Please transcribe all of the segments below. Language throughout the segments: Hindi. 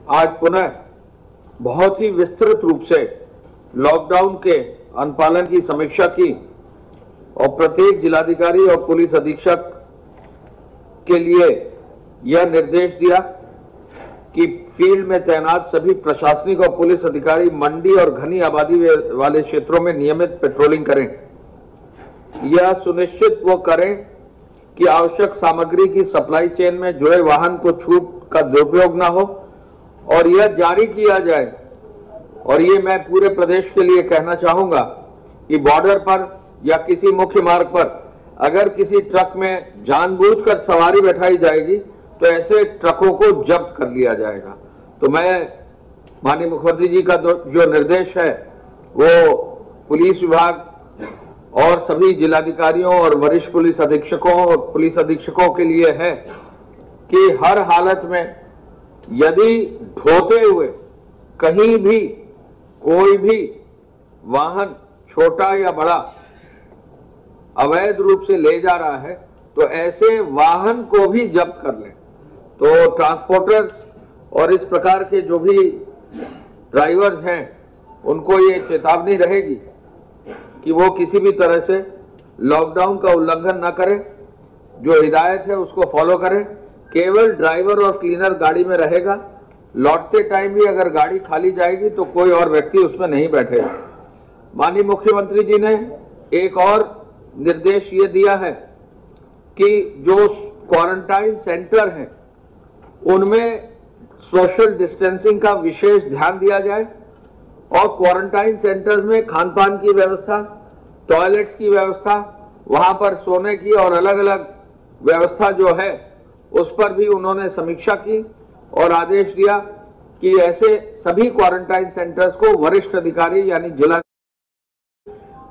आज पुनः बहुत ही विस्तृत रूप से लॉकडाउन के अनुपालन की समीक्षा की और प्रत्येक जिलाधिकारी और पुलिस अधीक्षक के लिए यह निर्देश दिया कि फील्ड में तैनात सभी प्रशासनिक और पुलिस अधिकारी मंडी और घनी आबादी वाले क्षेत्रों में नियमित पेट्रोलिंग करें। यह सुनिश्चित वो करें कि आवश्यक सामग्री की सप्लाई चेन में जुड़े वाहन को छूट का दुरुपयोग न हो और यह जारी किया जाए। और ये मैं पूरे प्रदेश के लिए कहना चाहूंगा कि बॉर्डर पर या किसी मुख्य मार्ग पर अगर किसी ट्रक में जानबूझकर सवारी बैठाई जाएगी तो ऐसे ट्रकों को जब्त कर लिया जाएगा। तो मैं माननीय मुख्यमंत्री जी का जो निर्देश है वो पुलिस विभाग और सभी जिलाधिकारियों और वरिष्ठ पुलिस अधीक्षकों और पुलिस अधीक्षकों के लिए है कि हर हालत में यदि ढोते हुए कहीं भी कोई भी वाहन छोटा या बड़ा अवैध रूप से ले जा रहा है तो ऐसे वाहन को भी जब्त कर लें। तो ट्रांसपोर्टर्स और इस प्रकार के जो भी ड्राइवर्स हैं उनको ये चेतावनी रहेगी कि वो किसी भी तरह से लॉकडाउन का उल्लंघन न करें, जो हिदायत है उसको फॉलो करें। केवल ड्राइवर और क्लीनर गाड़ी में रहेगा। लौटते टाइम भी अगर गाड़ी खाली जाएगी तो कोई और व्यक्ति उसमें नहीं बैठेगा। माननीय मुख्यमंत्री जी ने एक और निर्देश ये दिया है कि जो क्वारंटाइन सेंटर हैं उनमें सोशल डिस्टेंसिंग का विशेष ध्यान दिया जाए और क्वारंटाइन सेंटर्स में खान पान की व्यवस्था, टॉयलेट्स की व्यवस्था, वहां पर सोने की और अलग अलग व्यवस्था जो है उस पर भी उन्होंने समीक्षा की और आदेश दिया कि ऐसे सभी क्वारंटाइन सेंटर्स को वरिष्ठ अधिकारी यानी जिला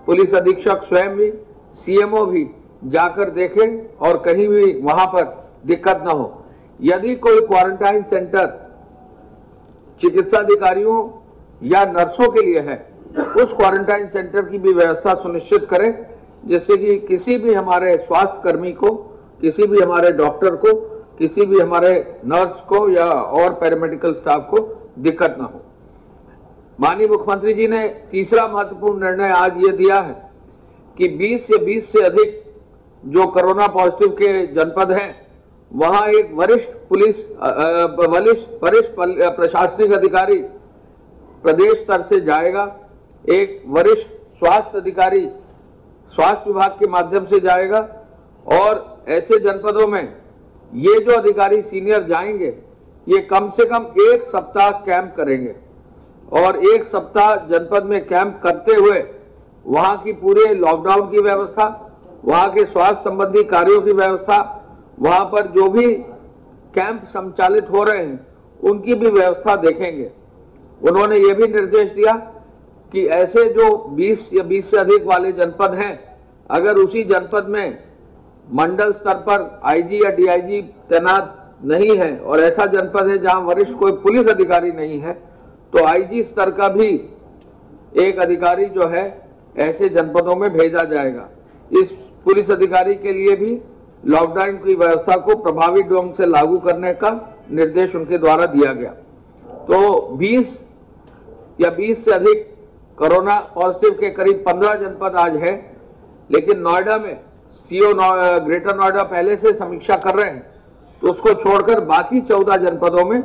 पुलिस अधीक्षक स्वयं भी, सीएमओ भी जाकर देखें और कहीं भी वहां पर दिक्कत न हो। यदि कोई क्वारंटाइन सेंटर चिकित्साधिकारियों या नर्सों के लिए है उस क्वारंटाइन सेंटर की भी व्यवस्था सुनिश्चित करें जिससे कि किसी भी हमारे स्वास्थ्य कर्मी को, किसी भी हमारे डॉक्टर को, किसी भी हमारे नर्स को या और पैरामेडिकल स्टाफ को दिक्कत ना हो। माननीय मुख्यमंत्री जी ने तीसरा महत्वपूर्ण निर्णय आज ये दिया है कि 20 से अधिक जो कोरोना पॉजिटिव के जनपद हैं वहां एक वरिष्ठ प्रशासनिक अधिकारी प्रदेश स्तर से जाएगा, एक वरिष्ठ स्वास्थ्य अधिकारी स्वास्थ्य विभाग के माध्यम से जाएगा और ऐसे जनपदों में ये जो अधिकारी सीनियर जाएंगे ये कम से कम 1 सप्ताह कैंप करेंगे और 1 सप्ताह जनपद में कैंप करते हुए वहां की पूरे लॉकडाउन की व्यवस्था, वहां के स्वास्थ्य संबंधी कार्यों की व्यवस्था, वहां पर जो भी कैंप संचालित हो रहे हैं उनकी भी व्यवस्था देखेंगे। उन्होंने ये भी निर्देश दिया कि ऐसे जो 20 या 20 से अधिक वाले जनपद हैं अगर उसी जनपद में मंडल स्तर पर आईजी या डीआईजी तैनात नहीं है और ऐसा जनपद है जहां वरिष्ठ कोई पुलिस अधिकारी नहीं है तो आईजी स्तर का भी एक अधिकारी जो है ऐसे जनपदों में भेजा जाएगा। इस पुलिस अधिकारी के लिए भी लॉकडाउन की व्यवस्था को प्रभावी ढंग से लागू करने का निर्देश उनके द्वारा दिया गया। तो 20 या 20 से अधिक कोरोना पॉजिटिव के करीब 15 जनपद आज है, लेकिन नोएडा में सीओ ग्रेटर नोएडा पहले से समीक्षा कर रहे हैं तो उसको छोड़कर बाकी 14 जनपदों में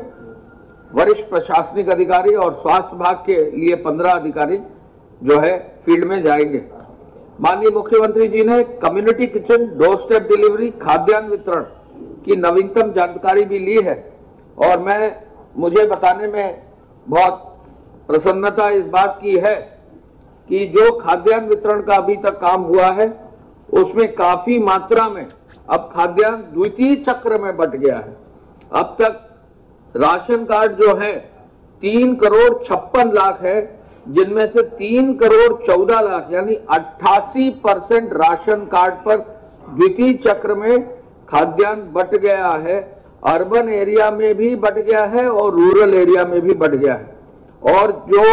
वरिष्ठ प्रशासनिक अधिकारी और स्वास्थ्य विभाग के लिए 15 अधिकारी जो है फील्ड में जाएंगे। माननीय मुख्यमंत्री जी ने community kitchen, door step delivery, खाद्यान्न वितरण की नवीनतम जानकारी भी ली है और मुझे बताने में बहुत प्रसन्नता इस बात की है कि जो खाद्यान्न वितरण का अभी तक काम हुआ है उसमें काफी मात्रा में अब खाद्यान्न द्वितीय चक्र में बंट गया है। अब तक राशन कार्ड जो है 3,56,00,000 है, जिनमें से 3,14,00,000 यानी 88% राशन कार्ड पर द्वितीय चक्र में खाद्यान्न बंट गया है। अर्बन एरिया में भी बंट गया है और रूरल एरिया में भी बंट गया है और जो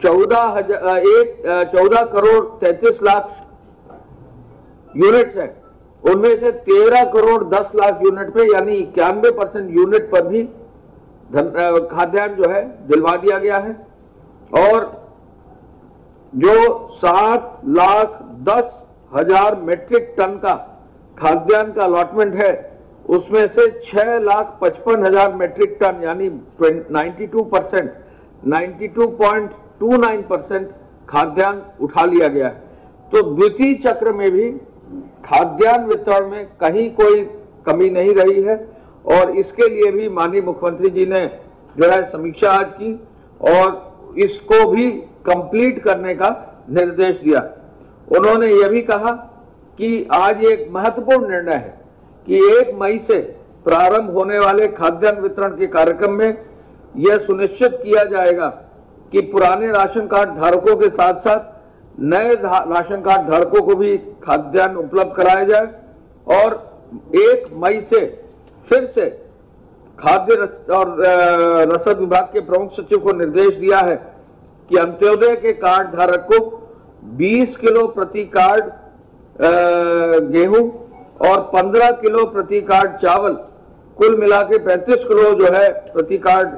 14,33,00,000 यूनिट्स है उनमें से 13,10,00,000 यूनिट पे यानी 91% यूनिट पर भी खाद्यान्न जो है दिलवा दिया गया है। और जो 7,10,000 मीट्रिक टन का खाद्यान्न का अलॉटमेंट है, उसमें से 6,55,000 मीट्रिक टन यानी 92%, 92.29% खाद्यान्न उठा लिया गया है। तो द्वितीय चक्र में भी खाद्यान्न वितरण में कहीं कोई कमी नहीं रही है और इसके लिए भी माननीय मुख्यमंत्री जी ने जो है समीक्षा आज की और इसको भी कंप्लीट करने का निर्देश दिया। उन्होंने यह भी कहा कि आज एक महत्वपूर्ण निर्णय है कि 1 मई से प्रारंभ होने वाले खाद्यान्न वितरण के कार्यक्रम में यह सुनिश्चित किया जाएगा कि पुराने राशन कार्ड धारकों के साथ साथ नए राशन कार्ड धारकों को भी खाद्यान्न उपलब्ध कराया जाए। और 1 मई से फिर से खाद्य और रसद विभाग के प्रमुख सचिव को निर्देश दिया है कि अंत्योदय के कार्ड धारक को 20 किलो प्रति कार्ड गेहूं और 15 किलो प्रति कार्ड चावल, कुल मिला के 35 किलो जो है प्रति कार्ड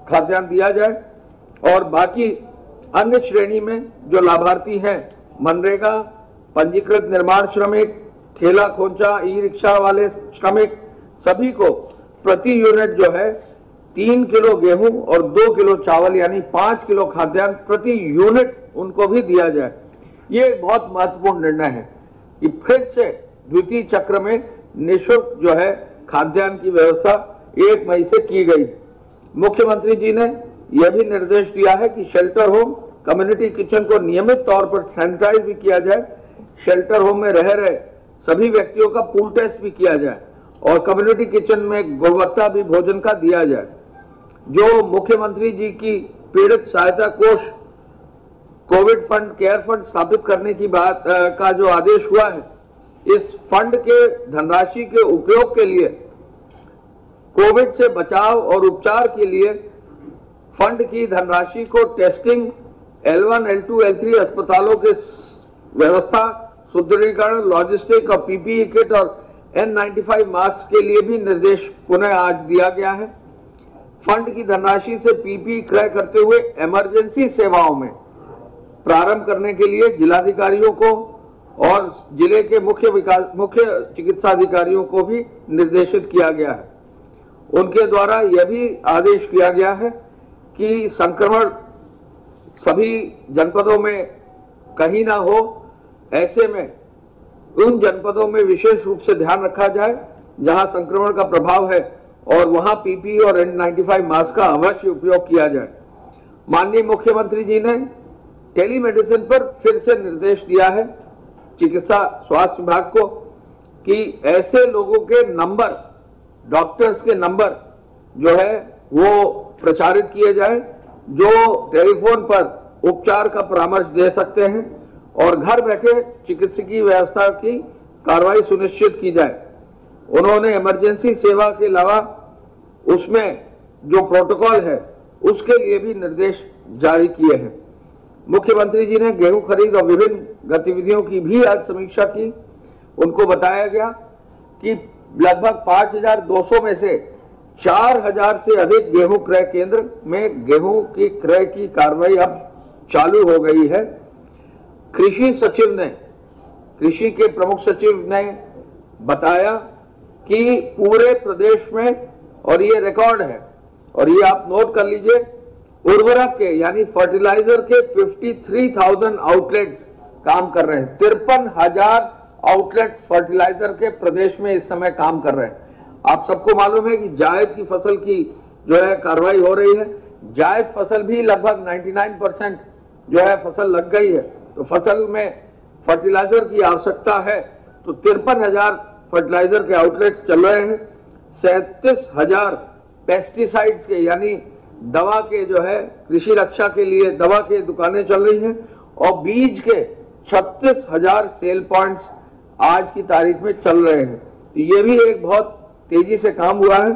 खाद्यान्न दिया जाए। और बाकी अन्य श्रेणी में जो लाभार्थी हैं, मनरेगा, पंजीकृत निर्माण श्रमिक, ठेला खोंचा, ई रिक्शा वाले श्रमिक, सभी को प्रति यूनिट जो है 3 किलो गेहूं और 2 किलो चावल यानी 5 किलो खाद्यान्न प्रति यूनिट उनको भी दिया जाए। ये एक बहुत महत्वपूर्ण निर्णय है कि फिर से द्वितीय चक्र में निःशुल्क जो है खाद्यान्न की व्यवस्था 1 मई से की गई। मुख्यमंत्री जी ने यह भी निर्देश दिया है कि शेल्टर होम, कम्युनिटी किचन को नियमित तौर पर सैनिटाइज भी किया जाए। शेल्टर होम में रह रहे सभी व्यक्तियों का पूल टेस्ट भी किया जाए और कम्युनिटी किचन में गुणवत्ता भी भोजन का दिया जाए। जो मुख्यमंत्री जी की पीड़ित सहायता कोष, कोविड फंड, केयर फंड स्थापित करने की बात का जो आदेश हुआ है, इस फंड के धनराशि के उपयोग के लिए कोविड से बचाव और उपचार के लिए फंड की धनराशि को टेस्टिंग, L1, L2, L3 अस्पतालों के व्यवस्था, सुदृढ़ीकरण, लॉजिस्टिक और पीपीई किट और N95 मास्क के लिए भी निर्देश पुनः आज दिया गया है। फंड की धनराशि से पीपीई क्रय करते हुए इमरजेंसी सेवाओं में प्रारंभ करने के लिए जिलाधिकारियों को और जिले के मुख्य चिकित्सा अधिकारियों को भी निर्देशित किया गया है। उनके द्वारा यह भी आदेश किया गया है कि संक्रमण सभी जनपदों में कहीं ना हो, ऐसे में उन जनपदों में विशेष रूप से ध्यान रखा जाए जहां संक्रमण का प्रभाव है और वहां पीपीई और N95 मास्क का अवश्य उपयोग किया जाए। माननीय मुख्यमंत्री जी ने टेलीमेडिसिन पर फिर से निर्देश दिया है चिकित्सा स्वास्थ्य विभाग को कि ऐसे लोगों के नंबर, डॉक्टर्स के नंबर जो है वो प्रचारित किए जाए जो टेलीफोन पर उपचार का परामर्श दे सकते हैं और घर बैठे चिकित्सकीय व्यवस्था की कार्रवाई सुनिश्चित की जाए। उन्होंने इमरजेंसी सेवा के अलावा उसमें जो प्रोटोकॉल है उसके लिए भी निर्देश जारी किए हैं। मुख्यमंत्री जी ने गेहूं खरीद और विभिन्न गतिविधियों की भी आज समीक्षा की। उनको बताया गया कि लगभग 5,200 में से 4,000 से अधिक गेहूं क्रय केंद्र में गेहूं की क्रय की कार्रवाई अब चालू हो गई है। कृषि सचिव ने, कृषि के प्रमुख सचिव ने बताया कि पूरे प्रदेश में, और ये रिकॉर्ड है और ये आप नोट कर लीजिए, उर्वरक के यानी फर्टिलाइजर के 53,000 आउटलेट्स काम कर रहे हैं। 53,000 आउटलेट्स फर्टिलाइजर के प्रदेश में इस समय काम कर रहे हैं। आप सबको मालूम है कि जायद की फसल की जो है कार्रवाई हो रही है। जायद फसल भी लगभग 99% जो है फसल लग गई है। तो फसल में फर्टिलाइजर की आवश्यकता है तो 53,000 फर्टिलाइजर के आउटलेट्स चल रहे हैं। 37,000 पेस्टिसाइड्स के यानी दवा के जो है कृषि रक्षा के लिए दवा के दुकानें चल रही हैं और बीज के 36,000 सेल पॉइंट्स आज की तारीख में चल रहे हैं। तो ये भी एक बहुत तेजी से काम हुआ है।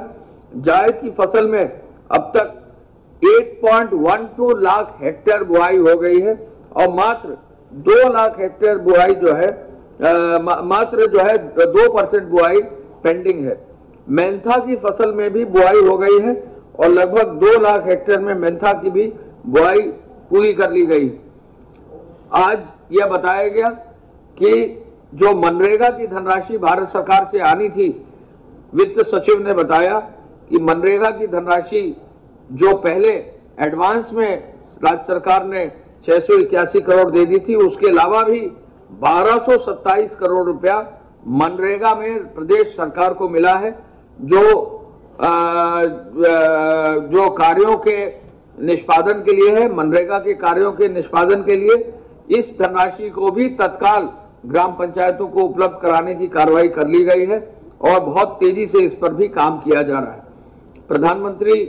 जायद की फसल में अब तक 8.12 लाख हेक्टेयर बुआई हो गई है और मात्र 2 लाख हेक्टेयर बुआई जो है मात्र जो है 2% बुआई पेंडिंग है। मेंथा की फसल में भी बुआई हो गई है और लगभग 2 लाख हेक्टेयर में मेंथा की भी बुआई पूरी कर ली गई। आज यह बताया गया कि जो मनरेगा की धनराशि भारत सरकार से आनी थी, वित्त सचिव ने बताया कि मनरेगा की धनराशि जो पहले एडवांस में राज्य सरकार ने 681 करोड़ दे दी थी, उसके अलावा भी 1227 करोड़ रुपया मनरेगा में प्रदेश सरकार को मिला है, जो कार्यों के निष्पादन के लिए है। मनरेगा के कार्यों के निष्पादन के लिए इस धनराशि को भी तत्काल ग्राम पंचायतों को उपलब्ध कराने की कार्रवाई कर ली गई है और बहुत तेजी से इस पर भी काम किया जा रहा है। प्रधानमंत्री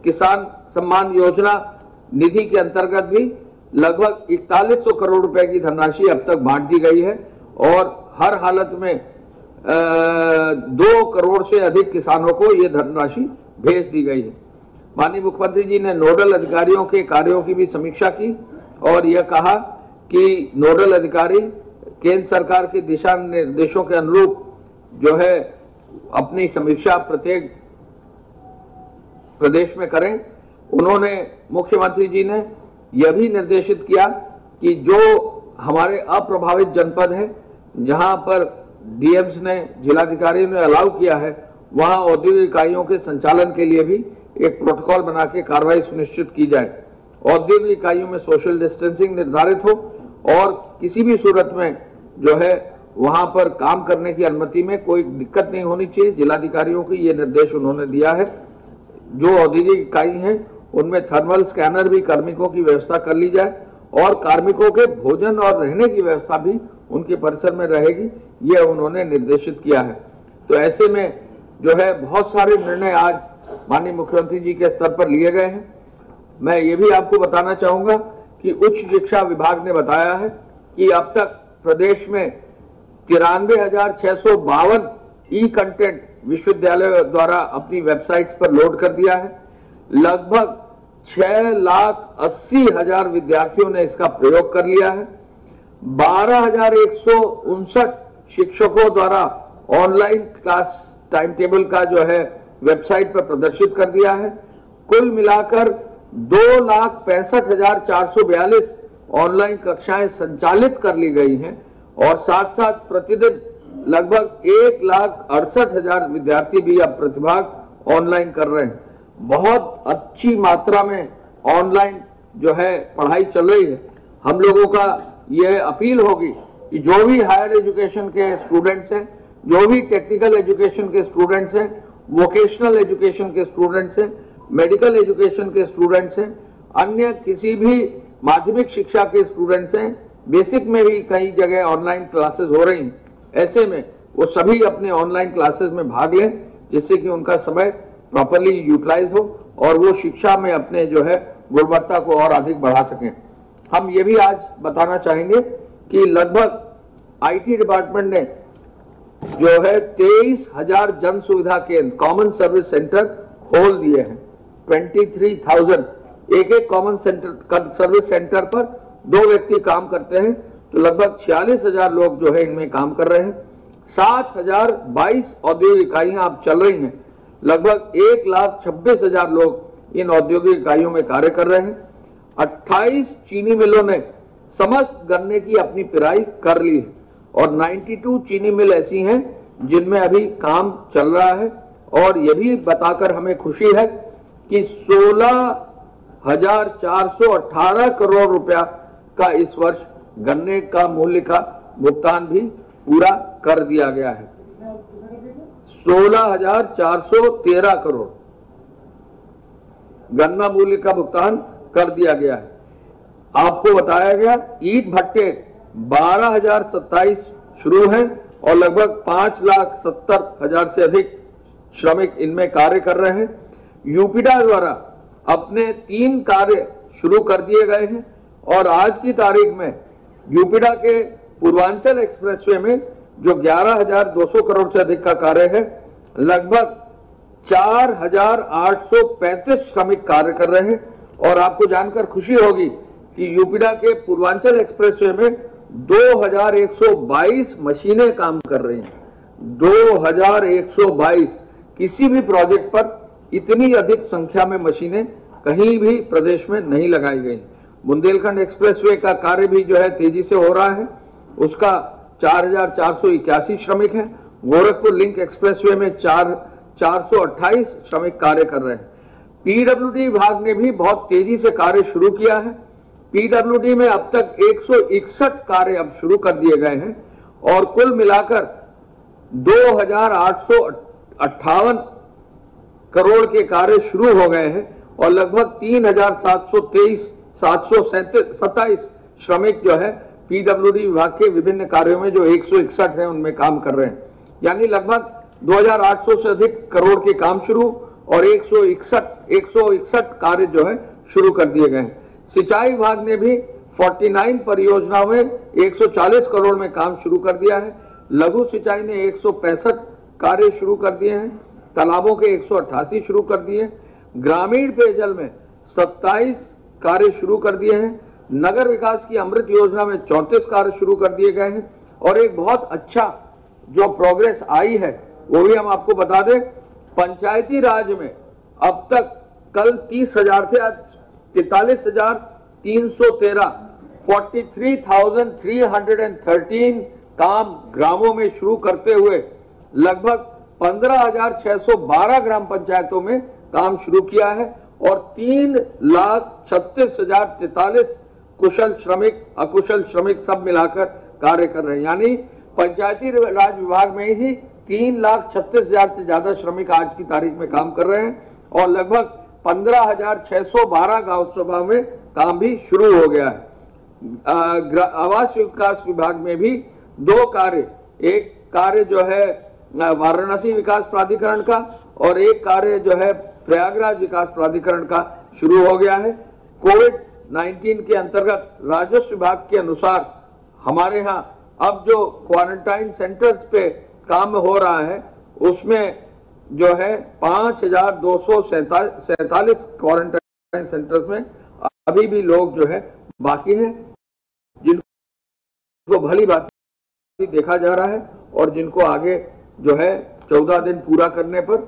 किसान सम्मान योजना निधि के अंतर्गत भी लगभग 4100 करोड़ रुपए की धनराशि अब तक बांट दी गई है और हर हालत में 2 करोड़ से अधिक किसानों को ये धनराशि भेज दी गई है। माननीय मुख्यमंत्री जी ने नोडल अधिकारियों के कार्यों की भी समीक्षा की और यह कहा कि नोडल अधिकारी केंद्र सरकार के दिशा निर्देशों के अनुरूप जो है अपनी समीक्षा प्रत्येक प्रदेश में करें। उन्होंने मुख्यमंत्री जी ने यह भी निर्देशित किया कि जो हमारे अप्रभावित जनपद है, जहां पर डीएम्स ने, जिलाधिकारियों ने अलाउ किया है, वहां औद्योगिक इकाइयों के संचालन के लिए भी एक प्रोटोकॉल बना के कार्रवाई सुनिश्चित की जाए। औद्योगिक इकाइयों में सोशल डिस्टेंसिंग निर्धारित हो और किसी भी सूरत में जो है वहां पर काम करने की अनुमति में कोई दिक्कत नहीं होनी चाहिए। जिलाधिकारियों को ये निर्देश उन्होंने दिया है। जो औद्योगिक इकाई हैं उनमें थर्मल स्कैनर भी कार्मिकों की व्यवस्था कर ली जाए और कार्मिकों के भोजन और रहने की व्यवस्था भी उनके परिसर में रहेगी, यह उन्होंने निर्देशित किया है। तो ऐसे में जो है बहुत सारे निर्णय आज माननीय मुख्यमंत्री जी के स्तर पर लिए गए हैं। मैं ये भी आपको बताना चाहूंगा कि उच्च शिक्षा विभाग ने बताया है कि अब तक प्रदेश में 93,652 ई कंटेंट विश्वविद्यालय द्वारा अपनी वेबसाइट्स पर लोड कर दिया है। लगभग 6,80,000 विद्यार्थियों ने इसका प्रयोग कर लिया है। 12,159 शिक्षकों द्वारा ऑनलाइन क्लास टाइम टेबल का जो है वेबसाइट पर प्रदर्शित कर दिया है। कुल मिलाकर 2,65,442 ऑनलाइन कक्षाएं संचालित कर ली गई हैं और साथ साथ प्रतिदिन लगभग 1,68,000 विद्यार्थी भी अब प्रतिभाग ऑनलाइन कर रहे हैं। बहुत अच्छी मात्रा में ऑनलाइन जो है पढ़ाई चल रही है। हम लोगों का यह अपील होगी कि जो भी हायर एजुकेशन के स्टूडेंट्स हैं, जो भी टेक्निकल एजुकेशन के स्टूडेंट्स हैं, वोकेशनल एजुकेशन के स्टूडेंट्स हैं, मेडिकल एजुकेशन के स्टूडेंट्स हैं, अन्य किसी भी माध्यमिक शिक्षा के स्टूडेंट्स हैं, बेसिक में भी कई जगह ऑनलाइन क्लासेस हो रही हैं। ऐसे में वो सभी अपने ऑनलाइन क्लासेस में भाग लें जिससे कि उनका समय प्रॉपरली यूटिलाइज हो और वो शिक्षा में अपने जो है गुणवत्ता को और अधिक बढ़ा सकें। हम ये भी आज बताना चाहेंगे कि लगभग आईटी डिपार्टमेंट ने जो है 23,000 जन सुविधा केंद्र, कॉमन सर्विस सेंटर खोल दिए हैं। 23,000 एक कॉमन सर्विस सेंटर पर 2 व्यक्ति काम करते हैं, तो लगभग 46,000 लोग जो है इनमें काम कर रहे हैं। 7,022 औद्योगिक इकाइयां अब चल रही हैं। लगभग 1,26,000 लोग इन औद्योगिक इकाइयों में कार्य कर रहे हैं। 28 चीनी मिलों ने समस्त गन्ने की अपनी पिराई कर ली है और 92 चीनी मिल ऐसी हैं जिनमें अभी काम चल रहा है। और यह भी बताकर हमें खुशी है कि 16,418 करोड़ रुपया का इस वर्ष गन्ने का मूल्य का भुगतान भी पूरा कर दिया गया है। 16,413 करोड़ गन्ना मूल्य का भुगतान कर दिया गया है। आपको बताया गया ईंट भट्टे 12,027 शुरू हैं और लगभग 5,70,000 से अधिक श्रमिक इनमें कार्य कर रहे हैं। यूपीडा द्वारा अपने 3 कार्य शुरू कर दिए गए हैं और आज की तारीख में यूपीडा के पूर्वांचल एक्सप्रेसवे में जो 11,200 करोड़ से अधिक का कार्य है, लगभग 4,835 श्रमिक कार्य कर रहे हैं। और आपको जानकर खुशी होगी कि यूपीडा के पूर्वांचल एक्सप्रेसवे में 2,122 मशीनें काम कर रही हैं। 2,122 किसी भी प्रोजेक्ट पर इतनी अधिक संख्या में मशीनें कहीं भी प्रदेश में नहीं लगाई गई। बुंदेलखंड एक्सप्रेसवे का कार्य भी जो है तेजी से हो रहा है, उसका 4,481 श्रमिक हैं। गोरखपुर लिंक एक्सप्रेसवे में 428 श्रमिक कार्य कर रहे हैं। पीडब्ल्यूडी विभाग ने भी बहुत तेजी से कार्य शुरू किया है। पीडब्ल्यूडी में अब तक 161 कार्य अब शुरू कर दिए गए हैं और कुल मिलाकर 2,858 करोड़ के कार्य शुरू हो गए हैं और लगभग 3,727 श्रमिक जो है पीडब्ल्यूडी विभाग के विभिन्न कार्यों में जो 161 हैं उनमें काम कर रहे हैं। यानी लगभग 2,800 से अधिक करोड़ के काम शुरू और 161 कार्य जो है शुरू कर दिए गए हैं। सिंचाई विभाग ने भी 49 परियोजनाओं में 140 करोड़ में काम शुरू कर दिया है। लघु सिंचाई ने 165 कार्य शुरू कर दिए हैं। तालाबों के 188 शुरू कर दिए। ग्रामीण पेयजल में 27 कार्य शुरू कर दिए हैं। नगर विकास की अमृत योजना में 34 कार्य शुरू कर दिए गए हैं और एक बहुत अच्छा जो प्रोग्रेस आई है वो भी हम आपको बता दें। पंचायती राज में अब तक कल 30,000 थे, आज 43,313 43,313 काम ग्रामों में शुरू करते हुए लगभग 15,612 ग्राम पंचायतों में काम शुरू किया है और 3,36,043 कुशल श्रमिक अकुशल श्रमिक सब मिलाकर कार्य कर रहे हैं। यानी पंचायती राज विभाग में ही 3,36,000 से ज्यादा श्रमिक आज की तारीख में काम कर रहे हैं और लगभग 15,612 गांव सभा में काम भी शुरू हो गया है। आवास विकास विभाग में भी 2 कार्य, एक कार्य जो है वाराणसी विकास प्राधिकरण का और एक कार्य जो है प्रयागराज विकास प्राधिकरण का शुरू हो गया है। कोविड-19 के अंतर्गत राजस्व विभाग के अनुसार हमारे यहाँ अब जो क्वारंटाइन सेंटर्स पे काम हो रहा है उसमें जो है 5,247 क्वारंटाइन सेंटर्स में अभी भी लोग जो है बाकी हैं, जिनको भली बात देखा जा रहा है और जिनको आगे जो है 14 दिन पूरा करने पर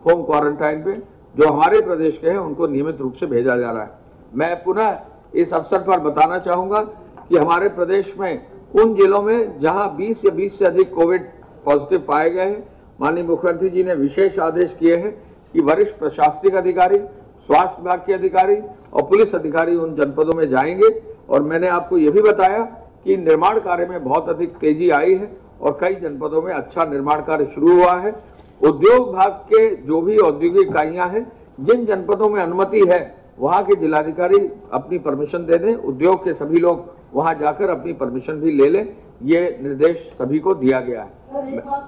होम क्वारंटाइन पे जो हमारे प्रदेश के हैं उनको नियमित रूप से भेजा जा रहा है। मैं पुनः इस अवसर पर बताना चाहूंगा कि हमारे प्रदेश में उन जिलों में जहां 20 या 20 से अधिक कोविड पॉजिटिव पाए गए हैं, माननीय मुख्यमंत्री जी ने विशेष आदेश किए हैं कि वरिष्ठ प्रशासनिक अधिकारी, स्वास्थ्य विभाग के अधिकारी और पुलिस अधिकारी उन जनपदों में जाएंगे। और मैंने आपको ये भी बताया कि निर्माण कार्य में बहुत अधिक तेजी आई है और कई जनपदों में अच्छा निर्माण कार्य शुरू हुआ है। उद्योग विभाग के जो भी औद्योगिक इकाइयां हैं, जिन जनपदों में अनुमति है वहां के जिलाधिकारी अपनी परमिशन दे दें, उद्योग के सभी लोग वहां जाकर अपनी परमिशन भी ले लें, ये निर्देश सभी को दिया गया है।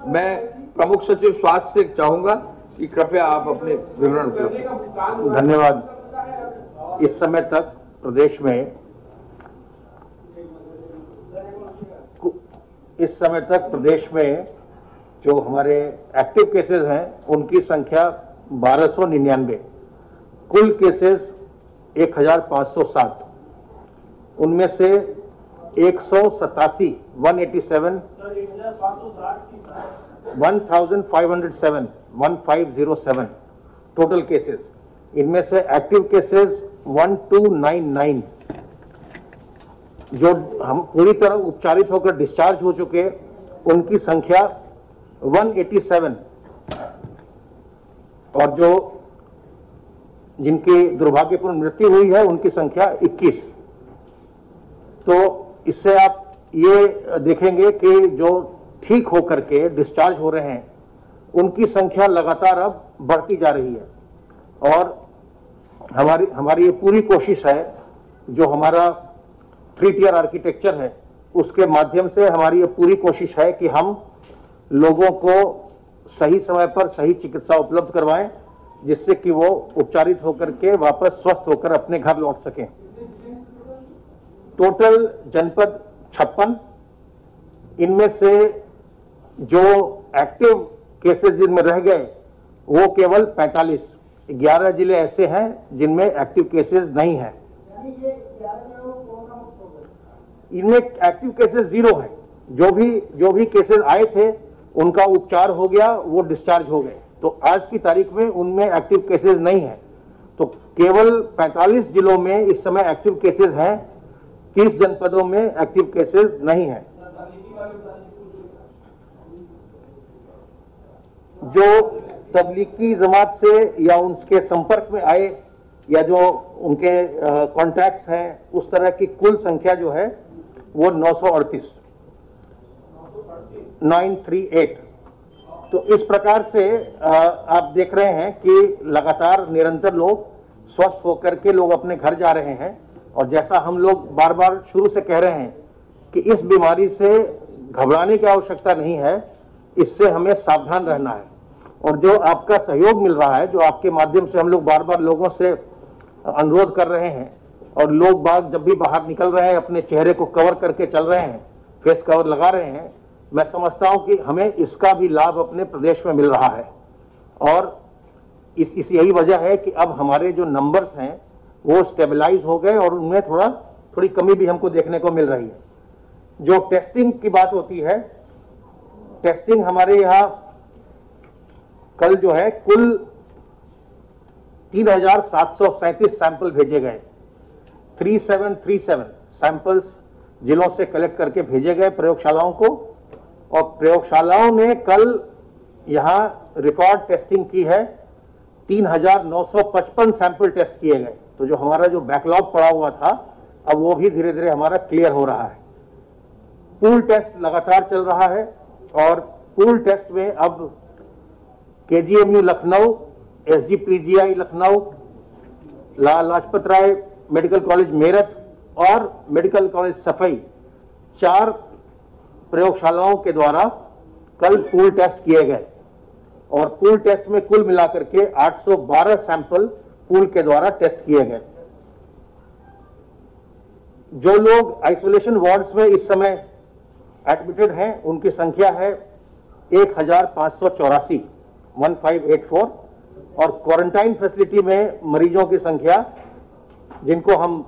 मैं प्रमुख सचिव स्वास्थ्य से चाहूंगा कि कृपया आप अपने विवरण उपलब्ध करें। धन्यवाद। इस समय तक प्रदेश में जो हमारे एक्टिव केसेस हैं उनकी संख्या 1299, कुल केसेस 1,507, उनमें से 187 1507 टोटल केसेस। इनमें से एक्टिव केसेस 1299 जो हम पूरी तरह उपचारित होकर डिस्चार्ज हो चुके उनकी संख्या 187 और जो जिनकी दुर्भाग्यपूर्ण मृत्यु हुई है उनकी संख्या 21। तो इससे आप ये देखेंगे कि जो ठीक होकर के डिस्चार्ज हो रहे हैं उनकी संख्या लगातार अब बढ़ती जा रही है और हमारी ये पूरी कोशिश है, जो हमारा 3 टियर आर्किटेक्चर है उसके माध्यम से हमारी ये पूरी कोशिश है कि हम लोगों को सही समय पर सही चिकित्सा उपलब्ध करवाएं, जिससे कि वो उपचारित होकर के वापस स्वस्थ होकर अपने घर लौट सकें। टोटल जनपद 56, इनमें से जो एक्टिव केसेस जिनमें रह गए वो केवल 45। 11 जिले ऐसे हैं जिनमें एक्टिव केसेस नहीं है। इनमें एक्टिव केसेस 0 है। जो भी केसेस आए थे उनका उपचार हो गया, वो डिस्चार्ज हो गए। तो आज की तारीख में उनमें एक्टिव केसेस नहीं है। तो केवल 45 जिलों में इस समय एक्टिव केसेस हैं, 30 जनपदों में एक्टिव केसेस नहीं है। जो तबलीगी जमात से या उनके संपर्क में आए या जो उनके कॉन्टैक्ट्स हैं, उस तरह की कुल संख्या जो है वो 938। तो इस प्रकार से आप देख रहे हैं कि लगातार निरंतर लोग स्वस्थ होकर के लोग अपने घर जा रहे हैं। और जैसा हम लोग बार बार शुरू से कह रहे हैं कि इस बीमारी से घबराने की आवश्यकता नहीं है, इससे हमें सावधान रहना है। और जो आपका सहयोग मिल रहा है, जो आपके माध्यम से हम लोग बार बार लोगों से अनुरोध कर रहे हैं, और लोग बाग जब भी बाहर निकल रहे हैं अपने चेहरे को कवर करके चल रहे हैं, फेस कवर लगा रहे हैं, मैं समझता हूं कि हमें इसका भी लाभ अपने प्रदेश में मिल रहा है। और इस यही वजह है कि अब हमारे जो नंबर्स हैं वो स्टेबलाइज हो गए और उनमें थोड़ी कमी भी हमको देखने को मिल रही है। जो टेस्टिंग की बात होती है, टेस्टिंग हमारे यहाँ कल जो है कुल 3737 सैंपल भेजे गए। 3737 सैंपल्स जिलों से कलेक्ट करके भेजे गए प्रयोगशालाओं को, और प्रयोगशालाओं ने कल यहां रिकॉर्ड टेस्टिंग की है। 3955 सैंपल टेस्ट किए गए। तो जो हमारा जो बैकलॉग पड़ा हुआ था, अब वो भी धीरे धीरे हमारा क्लियर हो रहा है। पूल टेस्ट लगातार चल रहा है, और पूल टेस्ट में अब KGMU Lucknow, SGPGI Lucknow, Lala Lajpat Rai medical college Meerut और मेडिकल कॉलेज सफई, 4 प्रयोगशालाओं के द्वारा कल पूल टेस्ट किए गए। और पूल टेस्ट में कुल मिलाकर के 812 सैंपल पूल के द्वारा टेस्ट किए गए। जो लोग आइसोलेशन वार्ड्स में इस समय एडमिटेड हैं, उनकी संख्या है 1584, 1584। और क्वारंटाइन फैसिलिटी में मरीजों की संख्या, जिनको हम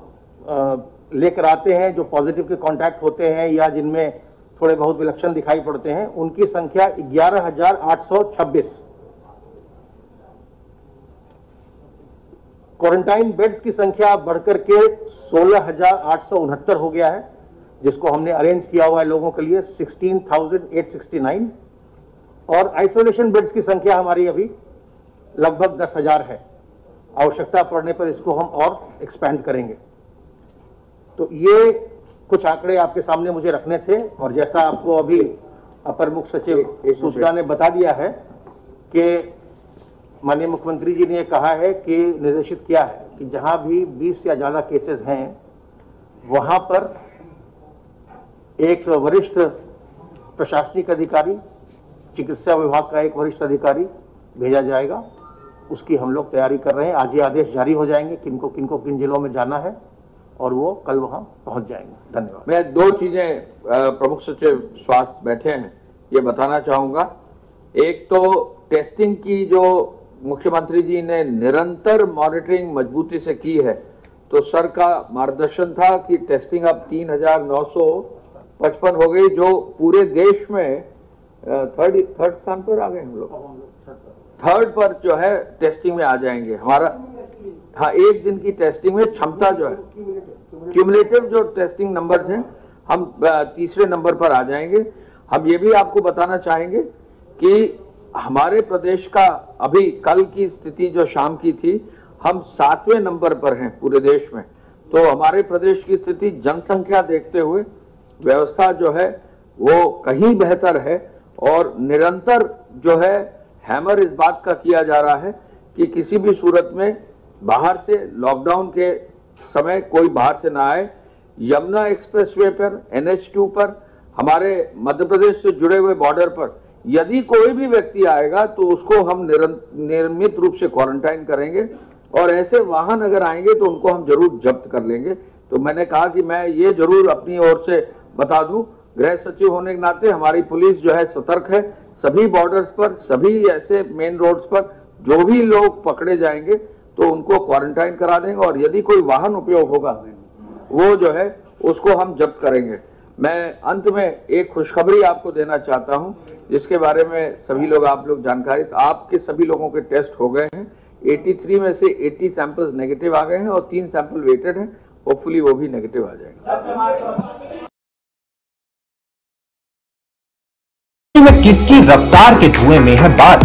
लेकर आते हैं, जो पॉजिटिव के कांटेक्ट होते हैं या जिनमें थोड़े बहुत विलक्षण दिखाई पड़ते हैं, उनकी संख्या 11,826। क्वारंटाइन बेड्स की संख्या बढ़कर के 16,869 हो गया है, जिसको हमने अरेंज किया हुआ है लोगों के लिए 16,869। और आइसोलेशन बेड्स की संख्या हमारी अभी लगभग 10,000 है। आवश्यकता पड़ने पर इसको हम और एक्सपैंड करेंगे। तो ये कुछ आंकड़े आपके सामने मुझे रखने थे। और जैसा आपको अभी अपर मुख्य सचिव सूचना ने बता दिया है कि माननीय मुख्यमंत्री जी ने कहा है कि निर्देशित किया है कि जहां भी 20 या ज्यादा केसेस हैं, वहां पर एक वरिष्ठ प्रशासनिक अधिकारी, चिकित्सा विभाग का एक वरिष्ठ अधिकारी भेजा जाएगा। उसकी हम लोग तैयारी कर रहे हैं। आज ये आदेश जारी हो जाएंगे किनको किन जिलों में जाना है, और वो कल वहां पहुंच जाएंगे। धन्यवाद। मैं 2 चीजें प्रमुख सचिव स्वास्थ्य बैठे हैं, ये बताना चाहूंगा। एक तो टेस्टिंग की जो मुख्यमंत्री जी ने निरंतर मॉनिटरिंग मजबूती से की है, तो सर का मार्गदर्शन था कि टेस्टिंग अब 3,955 हो गई, जो पूरे देश में थर्ड स्थान पर आ गए हम लोग। थर्ड पर जो है टेस्टिंग में आ जाएंगे हमारा। हाँ, एक दिन की टेस्टिंग में क्षमता जो है, क्यूमुलेटिव जो टेस्टिंग नंबर्स हैं, हम तीसरे नंबर पर आ जाएंगे। हम ये भी आपको बताना चाहेंगे कि हमारे प्रदेश का अभी कल की स्थिति जो शाम की थी, हम 7वें नंबर पर हैं पूरे देश में। तो हमारे प्रदेश की स्थिति जनसंख्या देखते हुए व्यवस्था जो है वो कहीं बेहतर है। और निरंतर जो है हैमर इस बात का किया जा रहा है कि किसी भी सूरत में बाहर से, लॉकडाउन के समय कोई बाहर से ना आए। यमुना एक्सप्रेसवे पर, NH2 पर, हमारे मध्य प्रदेश से जुड़े हुए बॉर्डर पर यदि कोई भी व्यक्ति आएगा तो उसको हम नियमित रूप से क्वारंटाइन करेंगे, और ऐसे वाहन अगर आएंगे तो उनको हम जरूर जब्त कर लेंगे। तो मैंने कहा कि मैं ये जरूर अपनी ओर से बता दूं, गृह सचिव होने के नाते हमारी पुलिस जो है सतर्क है। सभी बॉर्डर्स पर, सभी ऐसे मेन रोड्स पर जो भी लोग पकड़े जाएंगे तो उनको क्वारंटाइन करा देंगे, और यदि कोई वाहन उपयोग होगा वो जो है उसको हम जब्त करेंगे। मैं अंत में एक खुशखबरी आपको देना चाहता हूं, जिसके बारे में सभी लोग आप लोग जानकारी, आपके सभी लोगों के टेस्ट हो गए हैं। 83 में से 80 सैंपल्स नेगेटिव आ गए हैं और 3 सैंपल वेटेड हैं। होपफुली वो भी नेगेटिव आ जाएंगे। में किसकी रफ्तार के धुएं में है बात?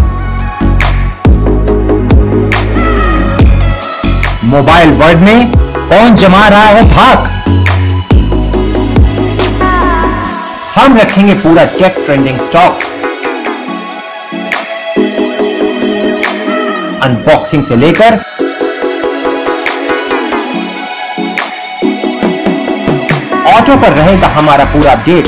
मोबाइल वर्ल्ड में कौन जमा रहा है धाक? हम रखेंगे पूरा टेक ट्रेंडिंग स्टॉक। अनबॉक्सिंग से लेकर ऑटो पर रहेगा हमारा पूरा अपडेट।